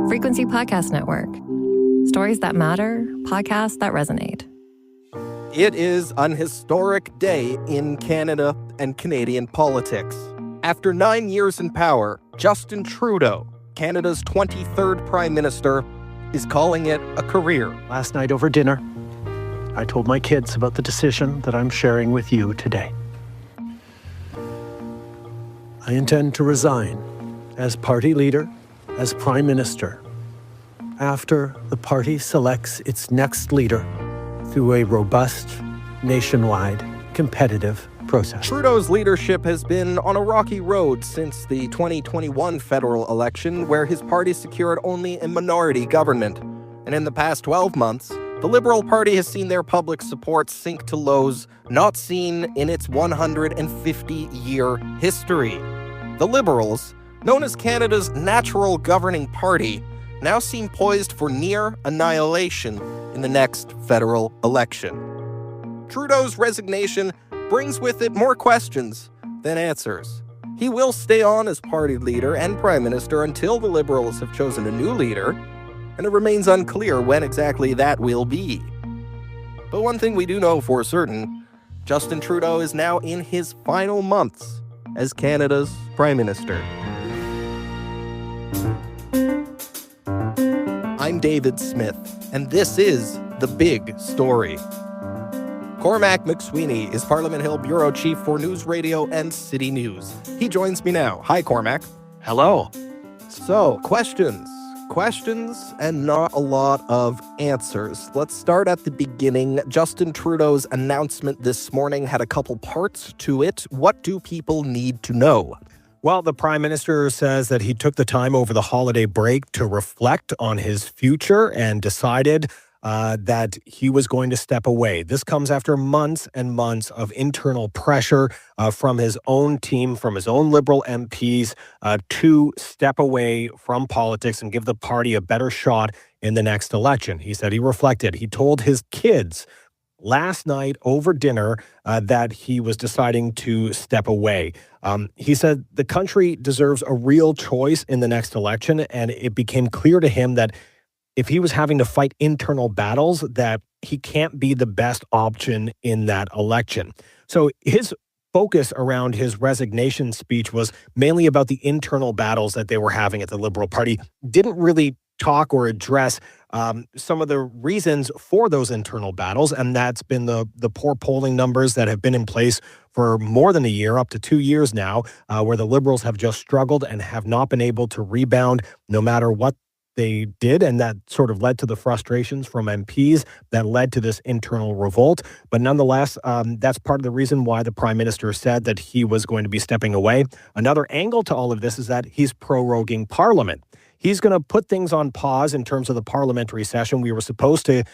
Frequency Podcast Network. Stories that matter, podcasts that resonate. It is an historic day in Canada and Canadian politics. After 9 years in power, Justin Trudeau, Canada's 23rd Prime Minister, is calling it a career. Last night over dinner, I told my kids about the decision that I'm sharing with you today. I intend to resign as party leader, as Prime Minister, after the party selects its next leader through a robust, nationwide, competitive process. Trudeau's leadership has been on a rocky road since the 2021 federal election, where his party secured only a minority government. And in the past 12 months, the Liberal Party has seen their public support sink to lows not seen in its 150-year history. The Liberals, known as Canada's natural governing party, now seem poised for near annihilation in the next federal election. Trudeau's resignation brings with it more questions than answers. He will stay on as party leader and Prime Minister until the Liberals have chosen a new leader, and it remains unclear when exactly that will be. But one thing we do know for certain, Justin Trudeau is now in his final months as Canada's Prime Minister. I'm David Smith, and this is The Big Story. Cormac MacSweeney is Parliament Hill Bureau Chief for NewsRadio and City News. He joins me now. Hi, Cormac. Hello. So, questions, and not a lot of answers. Let's start at the beginning. Justin Trudeau's announcement this morning had a couple parts to it. What do people need to know? Well, the Prime Minister says that he took the time over the holiday break to reflect on his future and decided that he was going to step away. This comes after months and months of internal pressure from his own team, from his own Liberal MPs, to step away from politics and give the party a better shot in the next election. He said he reflected. He told his kids last night over dinner that he was deciding to step away. He said the country deserves a real choice in the next election, and it became clear to him that if he was having to fight internal battles, that he can't be the best option in that election. So his focus around his resignation speech was mainly about the internal battles that they were having at the Liberal Party. Didn't really talk or address some of the reasons for those internal battles, and that's been the poor polling numbers that have been in place for more than a year, up to 2 years now, where the Liberals have just struggled and have not been able to rebound no matter what they did, and that sort of led to the frustrations from MPs that led to this internal revolt. But nonetheless, that's part of the reason why the Prime Minister said that he was going to be stepping away. Another angle to all of this is that he's proroguing Parliament. He's going to put things on pause in terms of the parliamentary session. We were supposed to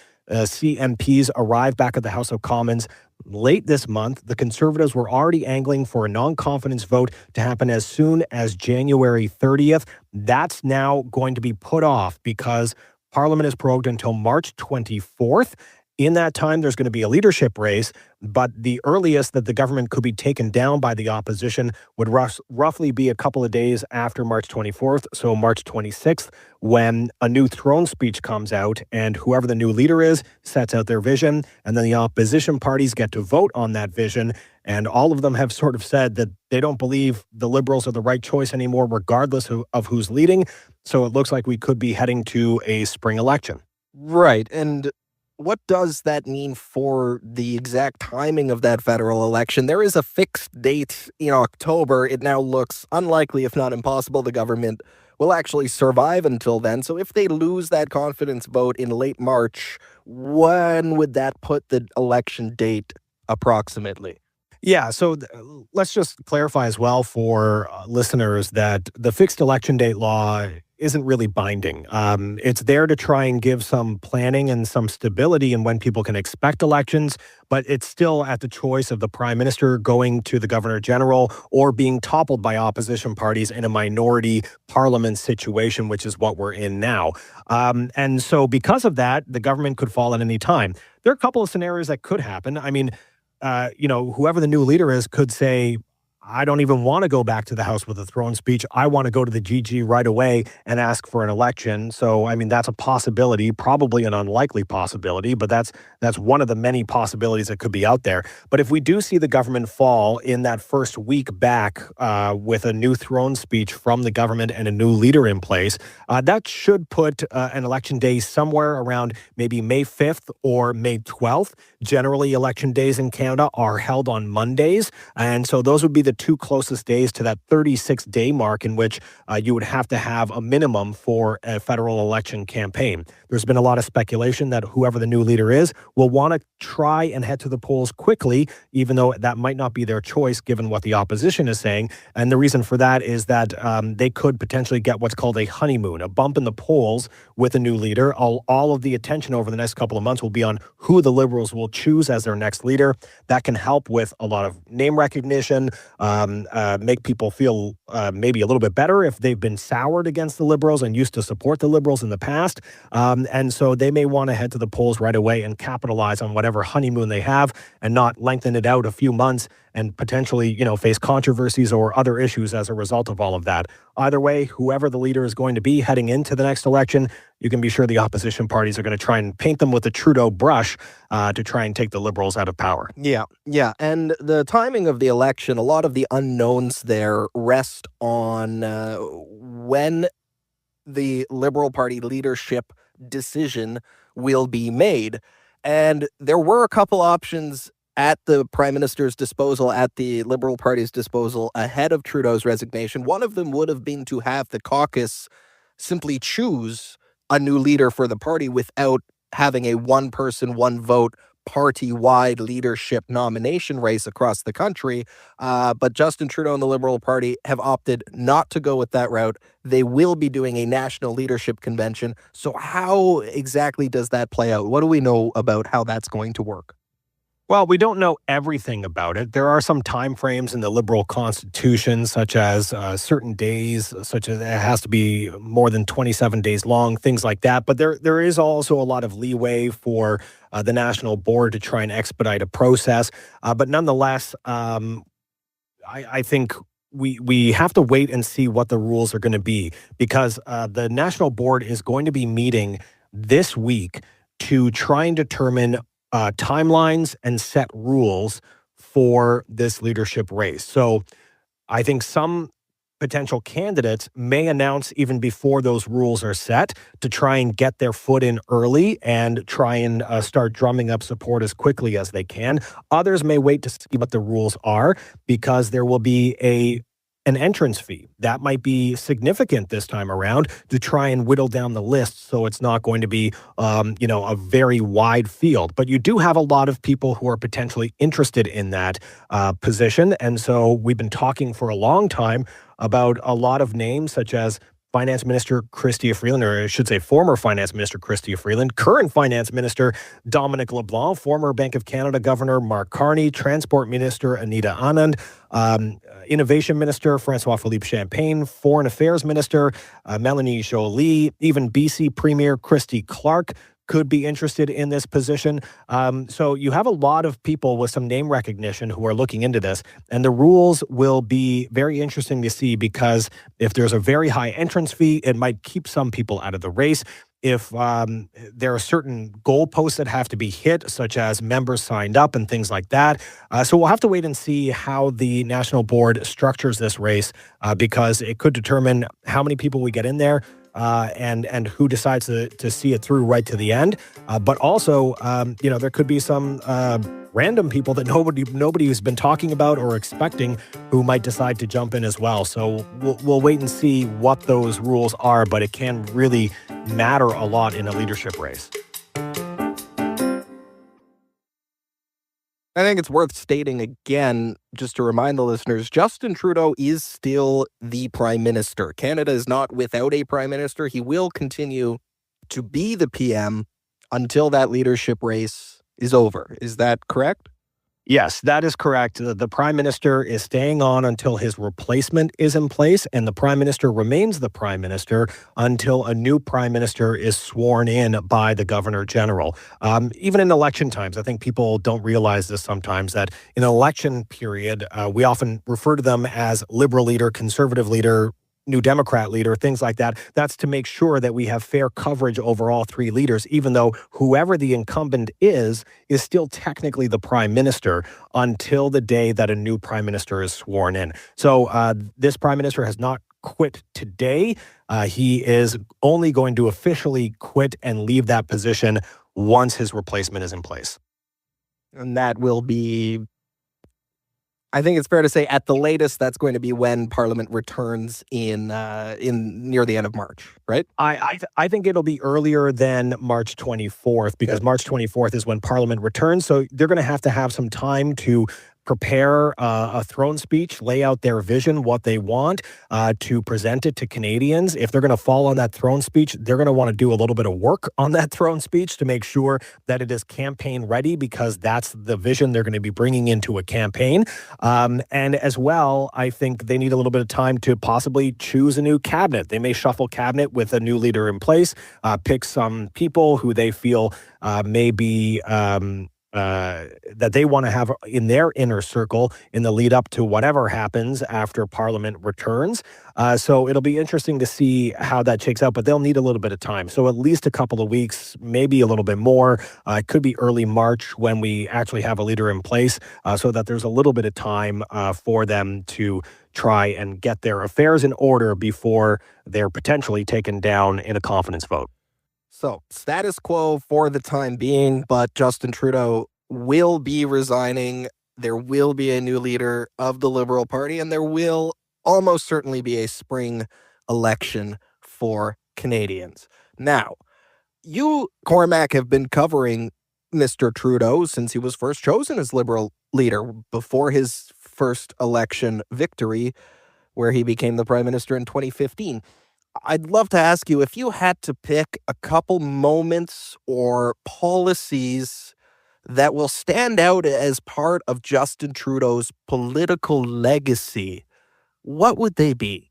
see MPs arrive back at the House of Commons late this month. The Conservatives were already angling for a non-confidence vote to happen as soon as January 30th. That's now going to be put off because Parliament is prorogued until March 24th. In that time, there's going to be a leadership race, but the earliest that the government could be taken down by the opposition would roughly be a couple of days after March 24th, so March 26th, when a new throne speech comes out, and whoever the new leader is sets out their vision, and then the opposition parties get to vote on that vision, and all of them have sort of said that they don't believe the Liberals are the right choice anymore, regardless of who's leading, so it looks like we could be heading to a spring election. Right, and what does that mean for the exact timing of that federal election? There is a fixed date in October. It now looks unlikely, if not impossible, the government will actually survive until then. So if they lose that confidence vote in late March, when would that put the election date approximately? Yeah, so let's just clarify as well for listeners that the fixed election date law isn't really binding. It's there to try and give some planning and some stability in when people can expect elections, but it's still at the choice of the Prime Minister going to the Governor General or being toppled by opposition parties in a minority parliament situation, which is what we're in now. And so because of that, the government could fall at any time. There are a couple of scenarios that could happen. I mean, whoever the new leader is could say, I don't even want to go back to the House with a throne speech. I want to go to the GG right away and ask for an election. So, I mean, that's a possibility, probably an unlikely possibility, but that's one of the many possibilities that could be out there. But if we do see the government fall in that first week back with a new throne speech from the government and a new leader in place, that should put an election day somewhere around maybe May 5th or May 12th. Generally, election days in Canada are held on Mondays. And so those would be the two closest days to that 36-day mark in which you would have to have a minimum for a federal election campaign. There's been a lot of speculation that whoever the new leader is will want to try and head to the polls quickly, even though that might not be their choice given what the opposition is saying. And the reason for that is that they could potentially get what's called a honeymoon, a bump in the polls with a new leader. All of the attention over the next couple of months will be on who the Liberals will choose as their next leader. That can help with a lot of name recognition, make people feel maybe a little bit better if they've been soured against the Liberals and used to support the Liberals in the past. And so they may want to head to the polls right away and capitalize on whatever honeymoon they have and not lengthen it out a few months and potentially, face controversies or other issues as a result of all of that. Either way, whoever the leader is going to be heading into the next election, you can be sure the opposition parties are going to try and paint them with a Trudeau brush to try and take the Liberals out of power. Yeah. And the timing of the election, a lot of the unknowns there rest on when the Liberal Party leadership decision will be made. And there were a couple options at the Prime Minister's disposal, at the Liberal Party's disposal, ahead of Trudeau's resignation. One of them would have been to have the caucus simply choose a new leader for the party without having a one-person, one-vote, party-wide leadership nomination race across the country. But Justin Trudeau and the Liberal Party have opted not to go with that route. They will be doing a national leadership convention. So how exactly does that play out? What do we know about how that's going to work? Well, we don't know everything about it. There are some timeframes in the Liberal Constitution, such as certain days, such as it has to be more than 27 days long, things like that. But there is also a lot of leeway for the National Board to try and expedite a process. But nonetheless, I think we have to wait and see what the rules are going to be, because the National Board is going to be meeting this week to try and determine timelines and set rules for this leadership race. So I think some potential candidates may announce even before those rules are set to try and get their foot in early and try and start drumming up support as quickly as they can. Others may wait to see what the rules are, because there will be an entrance fee. That might be significant this time around to try and whittle down the list so it's not going to be, a very wide field. But you do have a lot of people who are potentially interested in that position. And so we've been talking for a long time about a lot of names, such as Finance Minister Chrystia Freeland, or I should say former Finance Minister Chrystia Freeland, current Finance Minister Dominic LeBlanc, former Bank of Canada Governor Mark Carney, Transport Minister Anita Anand, Innovation Minister Francois-Philippe Champagne, Foreign Affairs Minister Melanie Joly, even BC Premier Christy Clark could be interested in this position. So you have a lot of people with some name recognition who are looking into this. And the rules will be very interesting to see, because if there's a very high entrance fee, it might keep some people out of the race. If there are certain goalposts that have to be hit, such as members signed up and things like that. So we'll have to wait and see how the National Board structures this race, because it could determine how many people we get in there, and who decides to see it through right to the end. But also, there could be some random people that nobody has been talking about or expecting who might decide to jump in as well. So we'll wait and see what those rules are, but it can really matter a lot in a leadership race. I think it's worth stating again, just to remind the listeners, Justin Trudeau is still the Prime Minister. Canada is not without a Prime Minister. He will continue to be the PM until that leadership race is over. Is that correct? Yes, that is correct. The Prime Minister is staying on until his replacement is in place, and the Prime Minister remains the Prime Minister until a new Prime Minister is sworn in by the Governor General. Even in election times, I think people don't realize this sometimes, that in an election period, we often refer to them as Liberal leader, Conservative leader, New Democrat leader, things like that. That's to make sure that we have fair coverage over all three leaders, even though whoever the incumbent is still technically the prime minister until the day that a new prime minister is sworn in. So this prime minister has not quit today. He is only going to officially quit and leave that position once his replacement is in place. And that will be, I think it's fair to say, at the latest, that's going to be when Parliament returns in near the end of March, right? I think it'll be earlier than March 24th, because March 24th is when Parliament returns. So they're going to have some time to prepare a throne speech, lay out their vision, what they want, to present it to Canadians. If they're going to fall on that throne speech, they're going to want to do a little bit of work on that throne speech to make sure that it is campaign ready, because that's the vision they're going to be bringing into a campaign. And as well, I think they need a little bit of time to possibly choose a new cabinet. They may shuffle cabinet with a new leader in place, pick some people who they feel may be that they want to have in their inner circle in the lead up to whatever happens after Parliament returns. So it'll be interesting to see how that shakes out, but they'll need a little bit of time. So at least a couple of weeks, maybe a little bit more. It could be early March when we actually have a leader in place, so that there's a little bit of time for them to try and get their affairs in order before they're potentially taken down in a confidence vote. So, status quo for the time being, but Justin Trudeau will be resigning. There will be a new leader of the Liberal Party, and there will almost certainly be a spring election for Canadians. Now, you, Cormac, have been covering Mr. Trudeau since he was first chosen as Liberal leader before his first election victory, where he became the Prime Minister in 2015. I'd love to ask you, if you had to pick a couple moments or policies that will stand out as part of Justin Trudeau's political legacy, what would they be?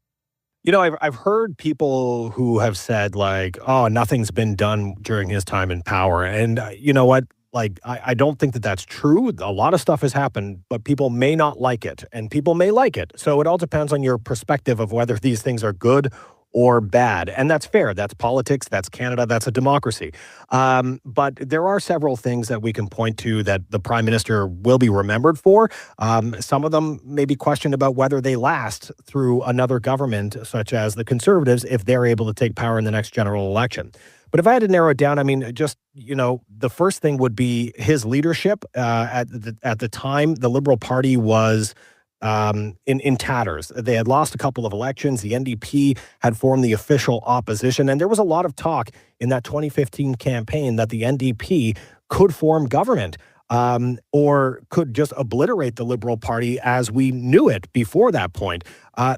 You know, I've heard people who have said, like, oh, nothing's been done during his time in power. And you know what? Like, I don't think that that's true. A lot of stuff has happened, but people may not like it, and people may like it. So it all depends on your perspective of whether these things are good or bad. And that's fair. That's politics. That's Canada. That's a democracy. But there are several things that we can point to that the Prime Minister will be remembered for. Some of them may be questioned about whether they last through another government, such as the Conservatives, if they're able to take power in the next general election. But if I had to narrow it down, I mean, just, you know, the first thing would be his leadership. At the time, the Liberal Party was in tatters. They had lost a couple of elections. The NDP had formed the official opposition. And there was a lot of talk in that 2015 campaign that the NDP could form government, or could just obliterate the Liberal Party as we knew it before that point.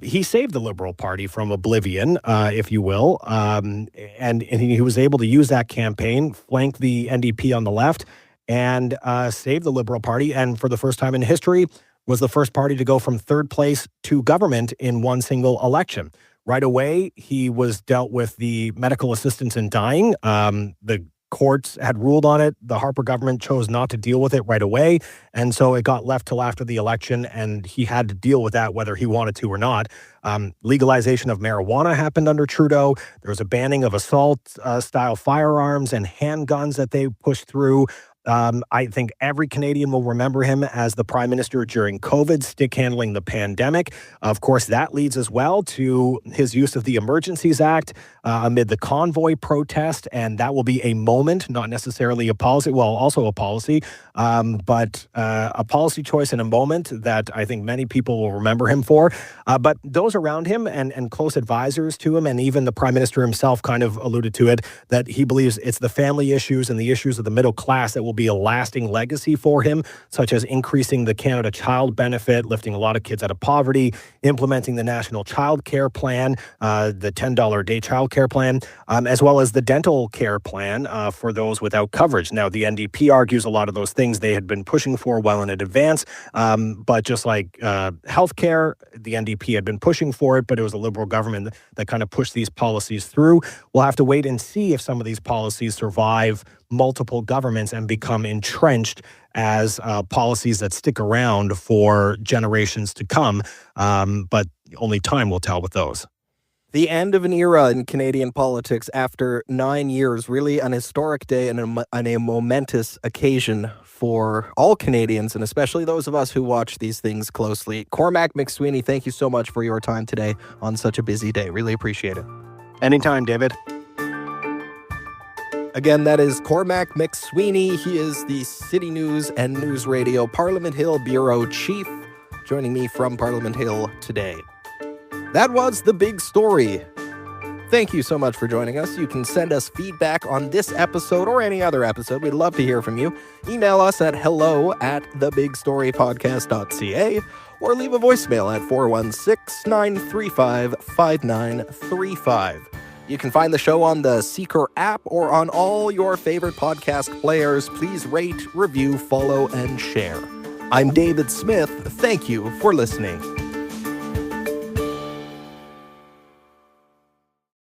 He saved the Liberal Party from oblivion, if you will. And he was able to use that campaign, flank the NDP on the left, and save the Liberal Party. And for the first time in history, was the first party to go from third place to government in one single election. Right away, he was dealt with the medical assistance in dying. The courts had ruled on it. The Harper government chose not to deal with it right away. And so it got left till after the election, and he had to deal with that whether he wanted to or not. Legalization of marijuana happened under Trudeau. There was a banning of assault-style firearms and handguns that they pushed through. I think every Canadian will remember him as the Prime Minister during COVID, stick handling the pandemic. Of course, that leads as well to his use of the Emergencies Act amid the convoy protest. And that will be a moment, not necessarily a policy, well, also a policy, but a policy choice in a moment that I think many people will remember him for. But those around him and close advisors to him, and even the Prime Minister himself kind of alluded to it, that he believes it's the family issues and the issues of the middle class that will will be a lasting legacy for him, such as increasing the Canada Child Benefit, lifting a lot of kids out of poverty, implementing the National Child Care Plan, the $10 a day child care plan, as well as the dental care plan for those without coverage. Now, the NDP argues a lot of those things they had been pushing for well in advance, but just like healthcare, the NDP had been pushing for it, but it was a Liberal government that kind of pushed these policies through. We'll have to wait and see if some of these policies survive multiple governments and become entrenched as policies that stick around for generations to come. But only time will tell with those. The end of an era in Canadian politics after 9 years, really an historic day and a momentous occasion for all Canadians, and especially those of us who watch these things closely. Cormac MacSweeney, thank you so much for your time today on such a busy day. Really appreciate it. Anytime, David. Again, that is Cormac MacSweeney. He is the City News and NewsRadio Parliament Hill Bureau Chief, joining me from Parliament Hill today. That was The Big Story. Thank you so much for joining us. You can send us feedback on this episode or any other episode. We'd love to hear from you. Email us at hello@thebigstorypodcast.ca or leave a voicemail at 416-935-5935. You can find the show on the Seeker app or on all your favorite podcast players. Please rate, review, follow, and share. I'm David Smith. Thank you for listening.